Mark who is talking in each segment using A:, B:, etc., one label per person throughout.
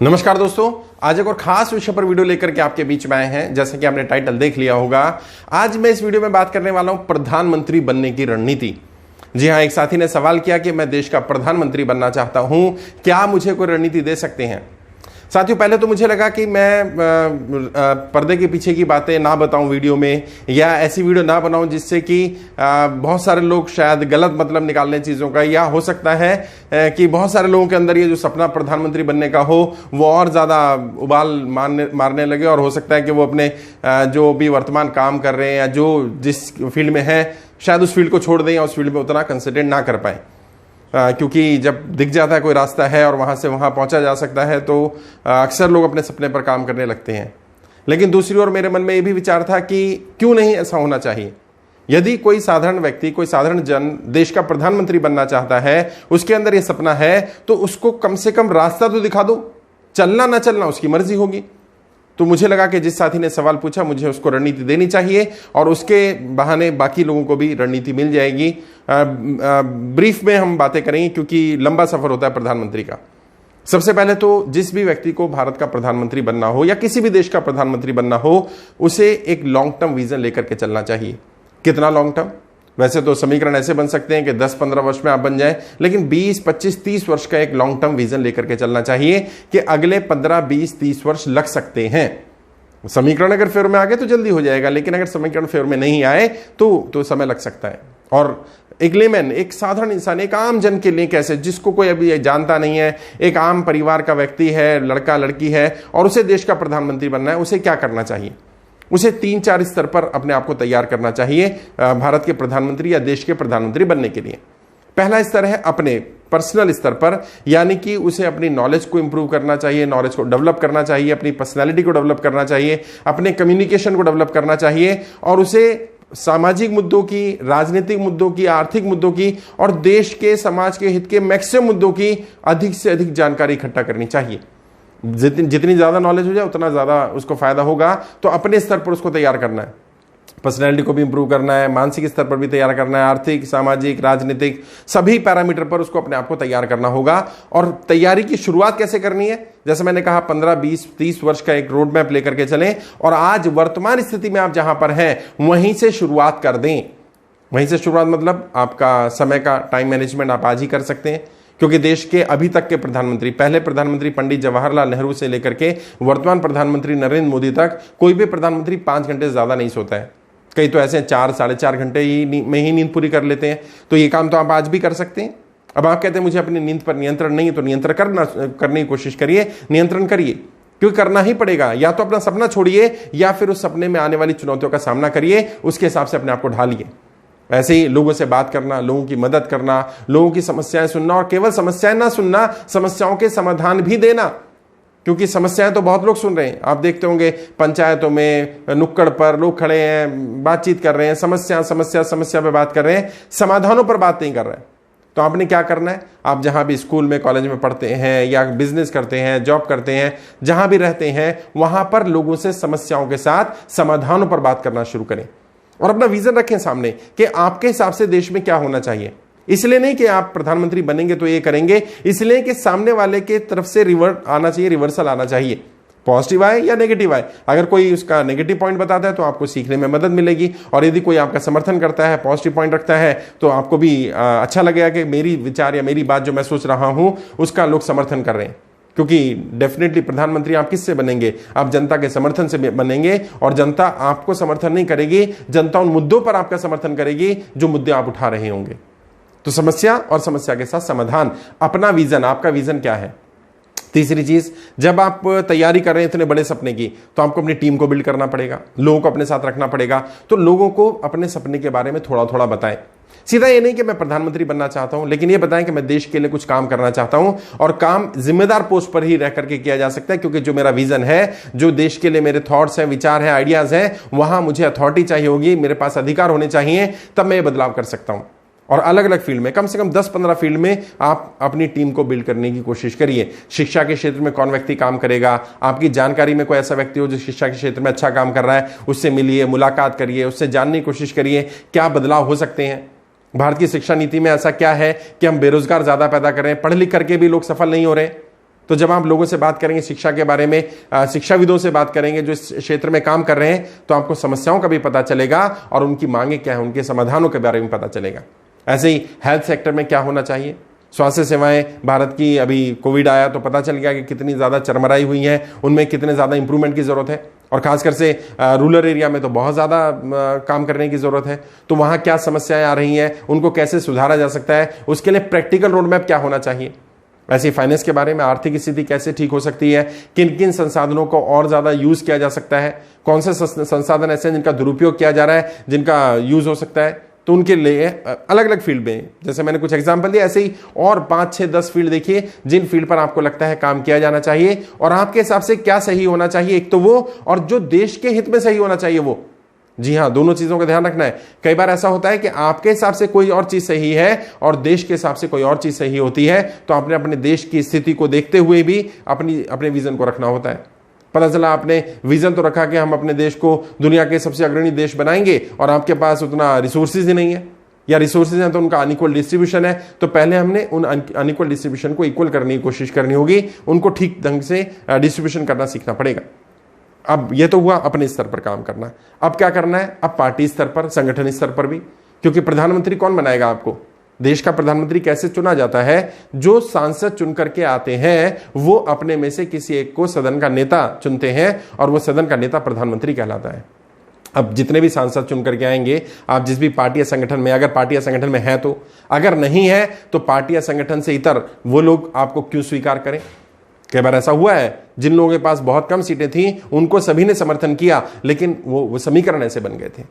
A: नमस्कार दोस्तों, आज एक और खास विषय पर वीडियो लेकर के आपके बीच में आए हैं। जैसे कि आपने टाइटल देख लिया होगा, आज मैं इस वीडियो में बात करने वाला हूं प्रधानमंत्री बनने की रणनीति। जी हां, एक साथी ने सवाल किया कि मैं देश का प्रधानमंत्री बनना चाहता हूं, क्या मुझे कोई रणनीति दे सकते हैं। साथियों, पहले तो मुझे लगा कि मैं पर्दे के पीछे की बातें ना बताऊं वीडियो में, या ऐसी वीडियो ना बनाऊं जिससे कि बहुत सारे लोग शायद गलत मतलब निकाल लें चीज़ों का, या हो सकता है कि बहुत सारे लोगों के अंदर ये जो सपना प्रधानमंत्री बनने का हो वो और ज़्यादा उबाल मारने लगे, और हो सकता है कि वो अपने जो भी वर्तमान काम कर रहे हैं या जो जिस फील्ड में है शायद उस फील्ड को छोड़ दें या उस फील्ड में उतना कंसंट्रेट ना कर पाए। क्योंकि जब दिख जाता है कोई रास्ता है और वहां से वहां पहुंचा जा सकता है तो अक्सर लोग अपने सपने पर काम करने लगते हैं। लेकिन दूसरी ओर मेरे मन में ये भी विचार था कि क्यों नहीं ऐसा होना चाहिए। यदि कोई साधारण व्यक्ति, कोई साधारण जन देश का प्रधानमंत्री बनना चाहता है, उसके अंदर ये सपना है, तो उसको कम से कम रास्ता तो दिखा दो। चलना ना चलना उसकी मर्जी होगी। तो मुझे लगा कि जिस साथी ने सवाल पूछा मुझे उसको रणनीति देनी चाहिए, और उसके बहाने बाकी लोगों को भी रणनीति मिल जाएगी। ब्रीफ में हम बातें करेंगे क्योंकि लंबा सफर होता है प्रधानमंत्री का। सबसे पहले तो जिस भी व्यक्ति को भारत का प्रधानमंत्री बनना हो या किसी भी देश का प्रधानमंत्री बनना हो, उसे एक लॉन्ग टर्म विजन लेकर के चलना चाहिए। कितना लॉन्ग टर्म? वैसे तो समीकरण ऐसे बन सकते हैं कि 10-15 वर्ष में आप बन जाएं, लेकिन 20-25-30 वर्ष का एक लॉन्ग टर्म विजन लेकर के चलना चाहिए कि अगले 15-20-30 वर्ष लग सकते हैं। समीकरण अगर फेवर में आ गए तो जल्दी हो जाएगा, लेकिन अगर समीकरण फेवर में नहीं आए तो समय लग सकता है। और एक लेमैन, एक साधारण इंसान, एक आम जन के लिए कैसे, जिसको कोई अभी जानता नहीं है, एक आम परिवार का व्यक्ति है, लड़का लड़की है, और उसे देश का प्रधानमंत्री बनना है, उसे क्या करना चाहिए? उसे 3-4 स्तर पर अपने आप को तैयार करना चाहिए भारत के प्रधानमंत्री या देश के प्रधानमंत्री बनने के लिए। पहला स्तर है अपने पर्सनल स्तर पर, यानी कि उसे अपनी नॉलेज को इंप्रूव करना चाहिए, नॉलेज को डेवलप करना चाहिए, अपनी पर्सनैलिटी को डेवलप करना चाहिए, अपने कम्युनिकेशन को डेवलप करना चाहिए, और उसे सामाजिक मुद्दों की, राजनीतिक मुद्दों की, आर्थिक मुद्दों की और देश के, समाज के हित के मैक्सिमम मुद्दों की अधिक से अधिक जानकारी इकट्ठा करनी चाहिए। जितनी ज्यादा नॉलेज हो जाए उतना ज्यादा उसको फायदा होगा। तो अपने स्तर पर उसको तैयार करना है, पर्सनैलिटी को भी इंप्रूव करना है, मानसिक स्तर पर भी तैयार करना है, आर्थिक, सामाजिक, राजनीतिक सभी पैरामीटर पर उसको अपने आप को तैयार करना होगा। और तैयारी की शुरुआत कैसे करनी है? जैसे मैंने कहा, 15-20-30 वर्ष का एक रोड मैप लेकर के चलें, और आज वर्तमान स्थिति में आप जहां पर हैं वहीं से शुरुआत कर दें। वहीं से शुरुआत मतलब आपका समय का टाइम मैनेजमेंट आप आज ही कर सकते हैं, क्योंकि देश के अभी तक के प्रधानमंत्री, पहले प्रधानमंत्री पंडित जवाहरलाल नेहरू से लेकर के वर्तमान प्रधानमंत्री नरेंद्र मोदी तक, कोई भी प्रधानमंत्री 5 घंटे से ज्यादा नहीं सोता है। कई तो ऐसे 4-4.5 घंटे में ही नींद पूरी कर लेते हैं। तो ये काम तो आप आज भी कर सकते हैं। अब आप कहते हैं मुझे अपनी नींद पर नियंत्रण नहीं है, तो नियंत्रण करने की कोशिश करिए, नियंत्रण करिए, क्योंकि करना ही पड़ेगा। या तो अपना सपना छोड़िए या फिर उस सपने में आने वाली चुनौतियों का सामना करिए, उसके हिसाब से अपने आप को ढालिए। ऐसे ही लोगों से बात करना, लोगों की मदद करना, लोगों की समस्याएं सुनना, और केवल समस्याएं ना सुनना, समस्याओं के समाधान भी देना। क्योंकि समस्याएं तो बहुत लोग सुन रहे हैं, आप देखते होंगे पंचायतों में, नुक्कड़ पर लोग खड़े हैं, बातचीत कर रहे हैं, समस्या पे बात कर रहे हैं, समाधानों पर बात नहीं कर रहे हैं। तो आपने क्या करना है? आप जहां भी स्कूल में, कॉलेज में पढ़ते हैं या बिजनेस करते हैं, जॉब करते हैं, जहां भी रहते हैं, वहां पर लोगों से समस्याओं के साथ समाधानों पर बात करना शुरू करें, और अपना विजन रखें सामने कि आपके हिसाब से देश में क्या होना चाहिए। इसलिए नहीं कि आप प्रधानमंत्री बनेंगे तो ये करेंगे, इसलिए कि सामने वाले के तरफ से रिवर्ट आना चाहिए, रिवर्सल आना चाहिए। पॉजिटिव आए या नेगेटिव आए, अगर कोई उसका नेगेटिव पॉइंट बताता है तो आपको सीखने में मदद मिलेगी, और यदि कोई आपका समर्थन करता है, पॉजिटिव पॉइंट रखता है, तो आपको भी अच्छा लगेगा कि मेरी विचार या मेरी बात जो मैं सोच रहा हूं उसका लोग समर्थन कर रहे हैं। क्योंकि डेफिनेटली प्रधानमंत्री आप किससे बनेंगे? आप जनता के समर्थन से बनेंगे, और जनता आपको समर्थन नहीं करेगी, जनता उन मुद्दों पर आपका समर्थन करेगी जो मुद्दे आप उठा रहे होंगे। तो समस्या और समस्या के साथ समाधान, अपना विजन, आपका विजन क्या है। तीसरी चीज, जब आप तैयारी कर रहे हैं इतने बड़े सपने की, तो आपको अपनी टीम को बिल्ड करना पड़ेगा, लोगों को अपने साथ रखना पड़ेगा। तो लोगों को अपने सपने के बारे में थोड़ा थोड़ा बताएं। सीधा ये नहीं कि मैं प्रधानमंत्री बनना चाहता हूं, लेकिन ये बताएं कि मैं देश के लिए कुछ काम करना चाहता हूं, और काम जिम्मेदार पोस्ट पर ही रह करके किया जा सकता है। क्योंकि जो मेरा विजन है, जो देश के लिए मेरे थॉट्स हैं, विचार हैं, आइडियाज हैं, वहां मुझे अथॉरिटी चाहिए होगी, मेरे पास अधिकार होने चाहिए, तब मैं ये बदलाव कर सकता हूं। और अलग अलग फील्ड में, कम से कम 10-15 फील्ड में आप अपनी टीम को बिल्ड करने की कोशिश करिए। शिक्षा के क्षेत्र में कौन व्यक्ति काम करेगा, आपकी जानकारी में कोई ऐसा व्यक्ति हो जो शिक्षा के क्षेत्र में अच्छा काम कर रहा है, उससे मिलिए, मुलाकात करिए, उससे जानने की कोशिश करिए क्या बदलाव हो सकते हैं। भारत की शिक्षा नीति में ऐसा क्या है कि हम बेरोजगार ज्यादा पैदा कर रहे हैं, पढ़ लिख करके भी लोग सफल नहीं हो रहे। तो जब आप लोगों से बात करेंगे शिक्षा के बारे में, शिक्षाविदों से बात करेंगे जो इस क्षेत्र में काम कर रहे हैं, तो आपको समस्याओं का भी पता चलेगा और उनकी मांगे क्या है, उनके समाधानों के बारे में पता चलेगा। ऐसे ही हेल्थ सेक्टर में क्या होना चाहिए, स्वास्थ्य सेवाएं भारत की, अभी कोविड आया तो पता चल गया कि कितनी ज़्यादा चरमराई हुई हैं, उनमें कितने ज़्यादा इंप्रूवमेंट की ज़रूरत है, और खासकर से रूरल एरिया में तो बहुत ज़्यादा काम करने की ज़रूरत है। तो वहाँ क्या समस्याएं आ रही हैं, उनको कैसे सुधारा जा सकता है, उसके लिए प्रैक्टिकल रोड मैप क्या होना चाहिए। ऐसे ही फाइनेंस के बारे में, आर्थिक स्थिति कैसे ठीक हो सकती है, किन किन संसाधनों को और ज़्यादा यूज़ किया जा सकता है, कौन से संसाधन ऐसे हैं जिनका दुरुपयोग किया जा रहा है, जिनका यूज़ हो सकता है। तो उनके लिए अलग अलग फील्ड में, जैसे मैंने कुछ एग्जांपल दिया, ऐसे ही और 5, 6, 10 फील्ड देखिए जिन फील्ड पर आपको लगता है काम किया जाना चाहिए और आपके हिसाब से क्या सही होना चाहिए, एक तो वो, और जो देश के हित में सही होना चाहिए वो। जी हाँ, दोनों चीजों का ध्यान रखना है। कई बार ऐसा होता है कि आपके हिसाब से कोई और चीज सही है और देश के हिसाब से कोई और चीज सही होती है, तो आपने अपने देश की स्थिति को देखते हुए भी अपने विजन को रखना होता है। पता चला आपने विजन तो रखा कि हम अपने देश को दुनिया के सबसे अग्रणी देश बनाएंगे और आपके पास उतना रिसोर्सेज ही नहीं है, या रिसोर्सेज हैं तो उनका अनइक्वल डिस्ट्रीब्यूशन है, तो पहले हमने उन अनइक्वल डिस्ट्रीब्यूशन को इक्वल करने की कोशिश करनी होगी, उनको ठीक ढंग से डिस्ट्रीब्यूशन करना सीखना पड़ेगा। अब यह तो हुआ अपने स्तर पर काम करना। अब क्या करना है, अब पार्टी स्तर पर, संगठन स्तर पर भी, क्योंकि प्रधानमंत्री कौन बनाएगा आपको, देश का प्रधानमंत्री कैसे चुना जाता है, जो सांसद चुन करके आते हैं वो अपने में से किसी एक को सदन का नेता चुनते हैं और वो सदन का नेता प्रधानमंत्री कहलाता है। अब जितने भी सांसद चुन करके आएंगे, आप जिस भी पार्टी या संगठन में, अगर पार्टी या संगठन में है तो, अगर नहीं है तो पार्टी या संगठन से इतर वो लोग आपको क्यों स्वीकार करें। कई बार ऐसा हुआ है, जिन लोगों के पास बहुत कम सीटें थी उनको सभी ने समर्थन किया, लेकिन वो समीकरण ऐसे बन गए थे।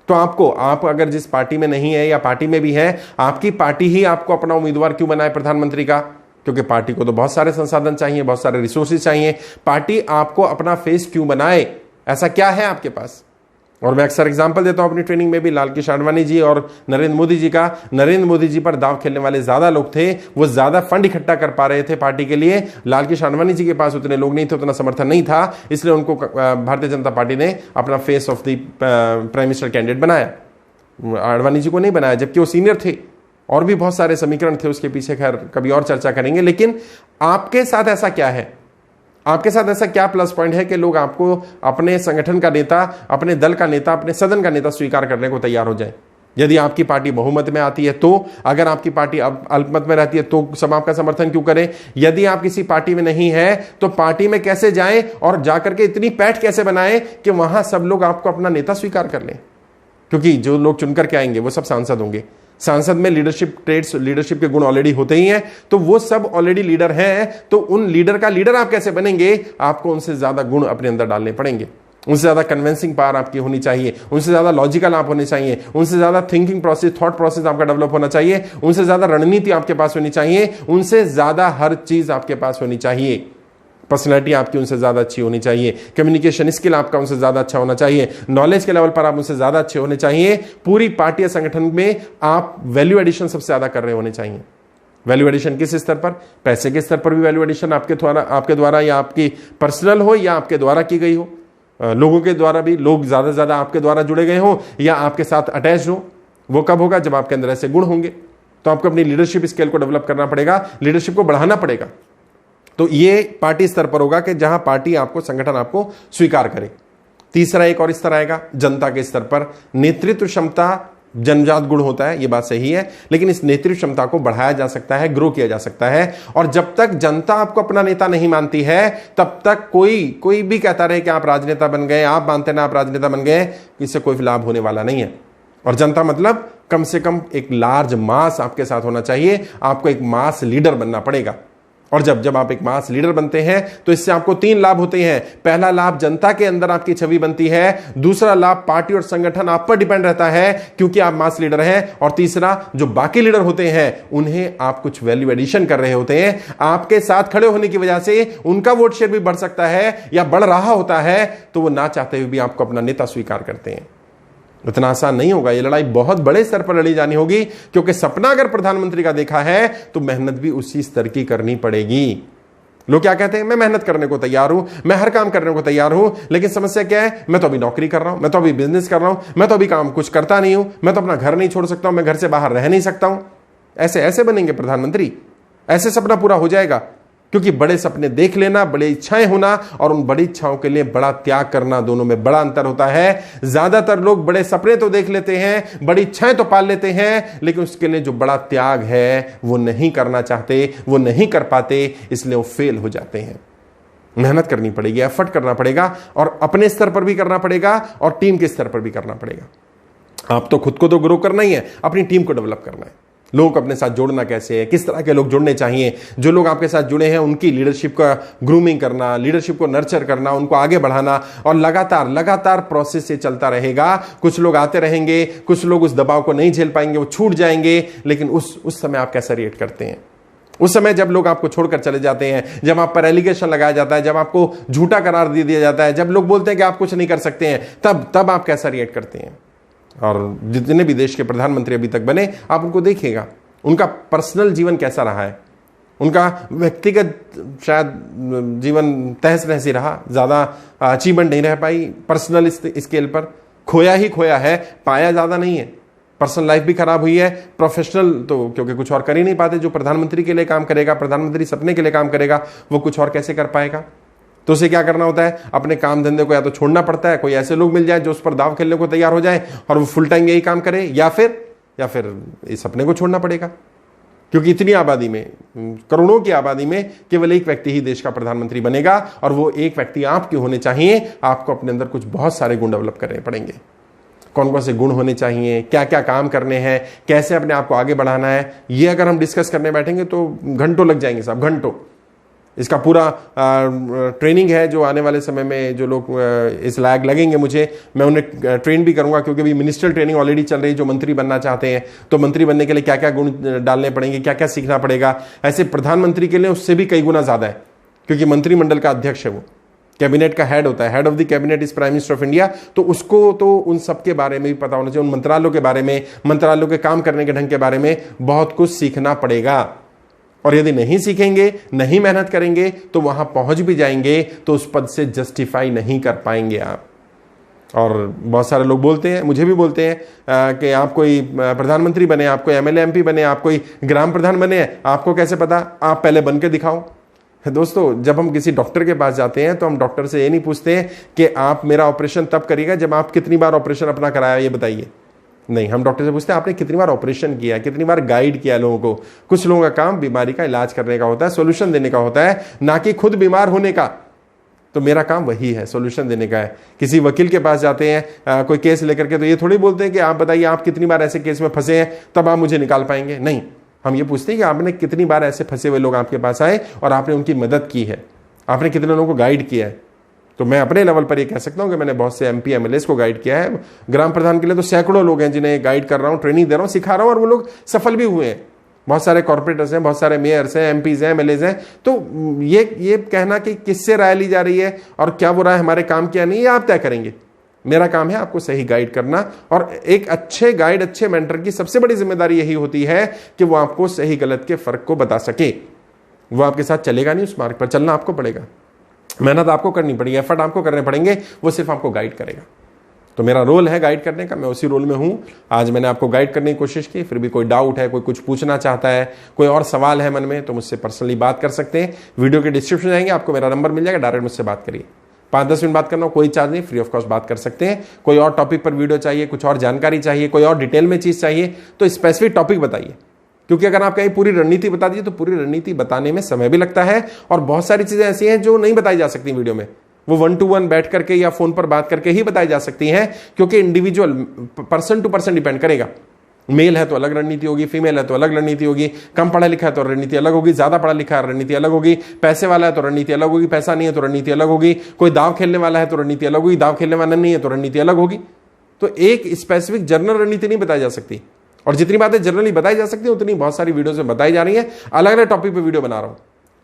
A: तो आप अगर जिस पार्टी में नहीं है या पार्टी में भी है, आपकी पार्टी ही आपको अपना उम्मीदवार क्यों बनाए प्रधानमंत्री का, क्योंकि पार्टी को तो बहुत सारे संसाधन चाहिए, बहुत सारे रिसोर्सेज चाहिए। पार्टी आपको अपना फेस क्यों बनाए, ऐसा क्या है आपके पास। और मैं अक्सर एग्जांपल देता हूं अपनी ट्रेनिंग में भी, लालकृष्ण आडवाणी जी और नरेंद्र मोदी जी का। नरेंद्र मोदी जी पर दांव खेलने वाले ज्यादा लोग थे, वो ज्यादा फंड इकट्ठा कर पा रहे थे पार्टी के लिए। लालकृष्ण आडवाणी जी के पास उतने लोग नहीं थे, उतना समर्थन नहीं था, इसलिए उनको भारतीय जनता पार्टी ने अपना face of the prime minister candidate बनाया, आडवाणी जी को नहीं बनाया, जबकि वो सीनियर थे। और भी बहुत सारे समीकरण थे उसके पीछे, खैर कभी और चर्चा करेंगे। लेकिन आपके साथ ऐसा क्या है, आपके साथ ऐसा क्या प्लस पॉइंट है कि लोग आपको अपने संगठन का नेता, अपने दल का नेता, अपने सदन का नेता स्वीकार करने को तैयार हो जाए। यदि आपकी पार्टी बहुमत में आती है तो, अगर आपकी पार्टी अल्पमत में रहती है तो सब आपका समर्थन क्यों करें। यदि आप किसी पार्टी में नहीं है तो पार्टी में कैसे जाएं और जाकर के इतनी पैठ कैसे बनाएं कि वहां सब लोग आपको अपना नेता स्वीकार कर लें, क्योंकि जो लोग चुनकर के आएंगे वो सब सांसद होंगे। सांसद में लीडरशिप ट्रेड्स, लीडरशिप के गुण ऑलरेडी होते ही हैं, तो वो सब ऑलरेडी लीडर हैं। तो उन लीडर का लीडर आप कैसे बनेंगे, आपको उनसे ज्यादा गुण अपने अंदर डालने पड़ेंगे, उनसे ज्यादा कन्विंसिंग पावर आपकी होनी चाहिए, उनसे ज्यादा लॉजिकल आप होने चाहिए, उनसे ज्यादा थिंकिंग प्रोसेस, थॉट प्रोसेस आपका डेवलप होना चाहिए, उनसे ज्यादा रणनीति आपके पास होनी चाहिए, उनसे ज्यादा हर चीज आपके पास होनी चाहिए। पर्सनैलिटी आपकी उनसे ज्यादा अच्छी होनी चाहिए, कम्युनिकेशन स्किल आपका उनसे ज्यादा अच्छा होना चाहिए, नॉलेज के लेवल पर आप उनसे ज्यादा अच्छे होने चाहिए। पूरी पार्टी या संगठन में आप वैल्यू एडिशन सबसे ज्यादा कर रहे होने चाहिए। वैल्यू एडिशन किस स्तर पर, पैसे के स्तर पर भी वैल्यू एडिशन आपके द्वारा या आपकी पर्सनल हो या आपके द्वारा की गई हो, लोगों के द्वारा भी, लोग ज्यादा से ज्यादा आपके द्वारा जुड़े गए हो या आपके साथ अटैच हो। वो कब होगा, जब आपके अंदर ऐसे गुण होंगे। तो आपको अपनी लीडरशिप स्किल को डेवलप करना पड़ेगा, लीडरशिप को बढ़ाना पड़ेगा। तो ये पार्टी स्तर पर होगा कि जहां पार्टी आपको, संगठन आपको स्वीकार करे। तीसरा एक और स्तर आएगा जनता के स्तर पर। नेतृत्व क्षमता जन्मजात गुण होता है, ये बात सही है, लेकिन इस नेतृत्व क्षमता को बढ़ाया जा सकता है, ग्रो किया जा सकता है। और जब तक जनता आपको अपना नेता नहीं मानती है, तब तक कोई भी कहता रहे कि आप राजनेता बन गए, आप मानते ना आप राजनेता बन गए, इससे कोई लाभ होने वाला नहीं है। और जनता मतलब कम से कम एक लार्ज मास आपके साथ होना चाहिए, आपको एक मास लीडर बनना पड़ेगा। और जब आप एक मास लीडर बनते हैं तो इससे आपको 3 लाभ होते हैं। पहला लाभ, जनता के अंदर आपकी छवि बनती है। दूसरा लाभ, पार्टी और संगठन आप पर डिपेंड रहता है क्योंकि आप मास लीडर हैं। और तीसरा, जो बाकी लीडर होते हैं उन्हें आप कुछ वैल्यू एडिशन कर रहे होते हैं। आपके साथ खड़े होने की वजह से उनका वोट शेयर भी बढ़ सकता है या बढ़ रहा होता है, तो वो ना चाहते हुए भी आपको अपना नेता स्वीकार करते हैं। इतना आसान नहीं होगा, ये लड़ाई बहुत बड़े स्तर पर लड़ी जानी होगी, क्योंकि सपना अगर प्रधानमंत्री का देखा है तो मेहनत भी उसी स्तर की करनी पड़ेगी। लोग क्या कहते हैं, मैं मेहनत करने को तैयार हूं, मैं हर काम करने को तैयार हूं, लेकिन समस्या क्या है, मैं तो अभी नौकरी कर रहा हूं, मैं तो अभी बिजनेस कर रहा हूं, मैं तो अभी काम कुछ करता नहीं हूं, मैं तो अपना घर नहीं छोड़ सकता हूं, मैं घर से बाहर रह नहीं सकता हूं। ऐसे बनेंगे प्रधानमंत्री, ऐसे सपना पूरा हो जाएगा। क्योंकि बड़े सपने देख लेना, बड़ी इच्छाएं होना और उन बड़ी इच्छाओं के लिए बड़ा त्याग करना, दोनों में बड़ा अंतर होता है। ज्यादातर लोग बड़े सपने तो देख लेते हैं, बड़ी इच्छाएं तो पाल लेते हैं, लेकिन उसके लिए जो बड़ा त्याग है वो नहीं करना चाहते, वो नहीं कर पाते, इसलिए वो फेल हो जाते हैं। मेहनत करनी पड़ेगी, एफर्ट करना पड़ेगा, और अपने स्तर पर भी करना पड़ेगा और टीम के स्तर पर भी करना पड़ेगा। आप तो खुद को तो ग्रो करना ही है, अपनी टीम को डेवलप करना है। लोगों को अपने साथ जोड़ना कैसे है, किस तरह के लोग जुड़ने चाहिए, जो लोग आपके साथ जुड़े हैं उनकी लीडरशिप का ग्रूमिंग करना, लीडरशिप को नर्चर करना, उनको आगे बढ़ाना, और लगातार प्रोसेस से चलता रहेगा। कुछ लोग आते रहेंगे, कुछ लोग उस दबाव को नहीं झेल पाएंगे, वो छूट जाएंगे, लेकिन उस समय आप कैसा रिएक्ट करते हैं? उस समय जब लोग आपको छोड़कर चले जाते हैं, जब आप पर एलिगेशन लगाया जाता है, जब आपको झूठा करार दे दिया जाता है, जब लोग बोलते हैं कि आप कुछ नहीं कर सकते हैं, तब आप कैसा रिएक्ट करते हैं? और जितने भी देश के प्रधानमंत्री अभी तक बने, आप उनको देखिएगा, उनका पर्सनल जीवन कैसा रहा है, उनका व्यक्तिगत शायद जीवन तहस नहस ही रहा, ज्यादा अचीवमेंट नहीं रह पाई पर्सनल स्केल पर, खोया ही खोया है, पाया ज्यादा नहीं है। पर्सनल लाइफ भी खराब हुई है, प्रोफेशनल तो क्योंकि कुछ और कर ही नहीं पाते। जो प्रधानमंत्री के लिए काम करेगा, प्रधानमंत्री सपने के लिए काम करेगा, वो कुछ और कैसे कर पाएगा? तो उसे क्या करना होता है? अपने काम धंधे को या तो छोड़ना पड़ता है, कोई ऐसे लोग मिल जाए जो उस पर दाव खेलने को तैयार हो जाए और वो फुल टाइम यही काम करे, या फिर इस सपने को छोड़ना पड़ेगा। क्योंकि इतनी आबादी में, करोड़ों की आबादी में केवल एक व्यक्ति ही देश का प्रधानमंत्री बनेगा, और वो एक व्यक्ति आपके होने चाहिए। आपको अपने अंदर कुछ बहुत सारे गुण डेवलप करने पड़ेंगे। कौन कौन से गुण होने चाहिए, क्या क्या काम करने हैं, कैसे अपने आप को आगे बढ़ाना है, ये अगर हम डिस्कस करने बैठेंगे तो घंटों लग जाएंगे साहब, घंटों। इसका पूरा ट्रेनिंग है जो आने वाले समय में जो लोग इस लायक लगेंगे मुझे, मैं उन्हें ट्रेन भी करूंगा, क्योंकि अभी मिनिस्ट्रियल ट्रेनिंग ऑलरेडी चल रही है। जो मंत्री बनना चाहते हैं, तो मंत्री बनने के लिए क्या क्या गुण डालने पड़ेंगे, क्या क्या सीखना पड़ेगा, ऐसे प्रधानमंत्री के लिए उससे भी कई गुना ज्यादा है, क्योंकि मंत्रिमंडल का अध्यक्ष है, वो कैबिनेट का हेड होता है। Head of the cabinet is prime minister of India. तो उसको तो उन सब के बारे में भी पता होना चाहिए, उन मंत्रालयों के बारे में, मंत्रालयों के काम करने के ढंग के बारे में बहुत कुछ सीखना पड़ेगा। और यदि नहीं सीखेंगे, नहीं मेहनत करेंगे, तो वहां पहुंच भी जाएंगे तो उस पद से जस्टिफाई नहीं कर पाएंगे आप। और बहुत सारे लोग बोलते हैं, मुझे भी बोलते हैं कि आप कोई प्रधानमंत्री बने, आप कोई एमएलए एमपी बने, आप कोई ग्राम प्रधान बने, आपको कैसे पता? आप पहले बन के दिखाओ। दोस्तों, जब हम किसी डॉक्टर के पास जाते हैं तो हम डॉक्टर से ये नहीं पूछते हैं कि आप मेरा ऑपरेशन तब करिएगा जब आप कितनी बार ऑपरेशन अपना कराया, ये बताइए। नहीं, हम डॉक्टर से पूछते हैं आपने कितनी बार ऑपरेशन किया, कितनी बार गाइड किया लोगों को। कुछ लोगों का काम बीमारी का इलाज करने का होता है, सॉल्यूशन देने का होता है, ना कि खुद बीमार होने का। तो मेरा काम वही है, सॉल्यूशन देने का है। किसी वकील के पास जाते हैं कोई केस लेकर के, तो ये थोड़ी बोलते हैं कि आप बताइए आप कितनी बार ऐसे केस में फंसे हैं, तब आप मुझे निकाल पाएंगे। नहीं, हम ये पूछते हैं कि आपने कितनी बार ऐसे फंसे हुए लोग आपके पास आए और आपने उनकी मदद की है, आपने कितने लोगों को गाइड किया है। तो मैं अपने लेवल पर ये कह सकता हूं कि मैंने बहुत से एमपी एमएलएस को गाइड किया है। ग्राम प्रधान के लिए तो सैकड़ों लोग हैं जिन्हें गाइड कर रहा हूं, ट्रेनिंग दे रहा हूं, सिखा रहा हूं, और वो लोग सफल भी हुए हैं। बहुत सारे कॉर्पोरेटर्स हैं, बहुत सारे मेयर्स हैं, एमपीज हैं, एमएलएज हैं। तो ये कहना कि किससे राय ली जा रही है और क्या वो राय हमारे काम क्या नहीं, ये आप तय करेंगे। मेरा काम है आपको सही गाइड करना, और एक अच्छे गाइड, अच्छे मेंटर की सबसे बड़ी जिम्मेदारी यही होती है कि वो आपको सही गलत के फर्क को बता सके। वो आपके साथ चलेगा नहीं, उस मार्ग पर चलना आपको पड़ेगा, मेहनत आपको करनी पड़ेगी, एफर्ट आपको करने पड़ेंगे, वो सिर्फ आपको गाइड करेगा। तो मेरा रोल है गाइड करने का, मैं उसी रोल में हूं। आज मैंने आपको गाइड करने की कोशिश की। फिर भी कोई डाउट है, कोई कुछ पूछना चाहता है, कोई और सवाल है मन में, तो मुझसे पर्सनली बात कर सकते हैं। वीडियो के डिस्क्रिप्शन जाएंगे, आपको मेरा नंबर मिल जाएगा, डायरेक्ट मुझसे बात करिए। 5-10 मिनट बात करना, कोई चार्ज नहीं, फ्री ऑफ कॉस्ट बात कर सकते हैं। कोई और टॉपिक पर वीडियो चाहिए, कुछ और जानकारी चाहिए, कोई और डिटेल में चीज चाहिए, तो स्पेसिफिक टॉपिक बताइए। क्योंकि अगर आप कहीं पूरी रणनीति बता दीजिए तो पूरी रणनीति बताने में समय भी लगता है, और बहुत सारी चीजें ऐसी हैं जो नहीं बताई जा सकती वीडियो में। वो 1-to-1 बैठ करके या फोन पर बात करके ही बताई जा सकती हैं, क्योंकि individual person to person depend करेगा। मेल है तो अलग रणनीति होगी, फीमेल है तो अलग रणनीति होगी, कम पढ़ा लिखा है तो रणनीति अलग होगी, ज्यादा पढ़ा लिखा है रणनीति अलग होगी, पैसे वाला है तो रणनीति अलग होगी, पैसा नहीं है तो रणनीति अलग होगी, कोई दाव खेलने वाला है तो रणनीति अलग होगी, दाव खेलने वाला नहीं है तो रणनीति अलग होगी। तो एक स्पेसिफिक जनरल रणनीति नहीं बताई जा सकती, और जितनी बातें जनरली बताई जा सकती है उतनी बहुत सारी वीडियोस में बताई जा रही है। अलग अलग टॉपिक पे वीडियो बना रहा हूं,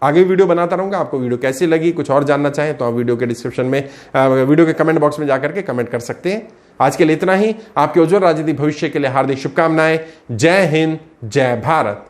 A: आगे वीडियो बनाता रहूंगा। आपको वीडियो कैसी लगी, कुछ और जानना चाहें तो आप वीडियो के डिस्क्रिप्शन में, वीडियो के कमेंट बॉक्स में जाकर के कमेंट कर सकते हैं। आज के लिए इतना ही। आपके उज्जवल राजनीतिक भविष्य के लिए हार्दिक शुभकामनाएं। जय हिंद, जय भारत।